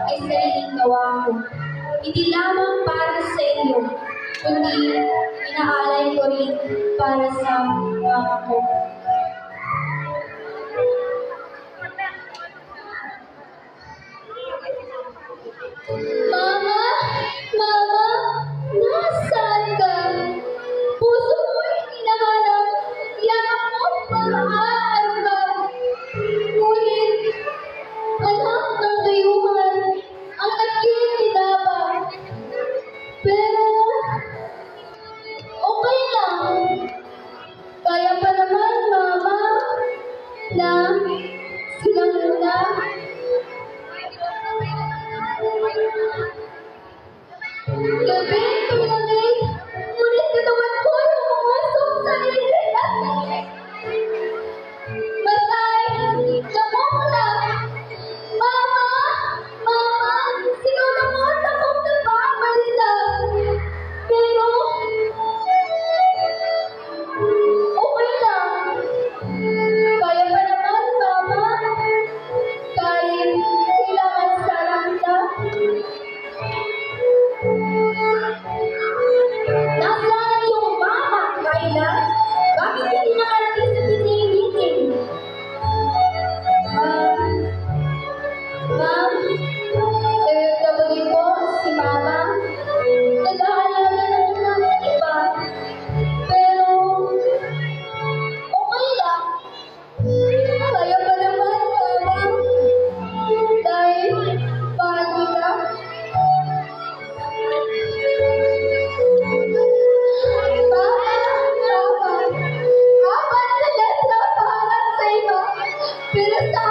ay sariling gawa ko. Hindi lamang para sa inyo, kundi inaalay ko rin para sa mama ko. Mama! Mama! Nasaan ka? Puso mo'y hinahanap, yaman mo't pag-aarap. Ngunit, anak ng dayuhan, ang nagkikinabang. Pero, okay lang. Kaya pa naman, Mama, na silang muna. Gabi, pinagay, ngunit katawan ko yung umusok sa lilit at matay, namumula. Mama! Mama! Sinunod akong nagpamalisa. Pero, okay lang. Kaya pa naman, Mama. Kahit kailangan sarang kita. Nasaan yung mama, Kayla? Bakit hindi nakarating sa PTA meeting? Ma'am, FW po, si Mama. Nag-aalaga ng mga iba. Pero, okay lang. Kaya pa naman, Mama. Dahil, mahal kita. Apat na letra para sa iba, pero sa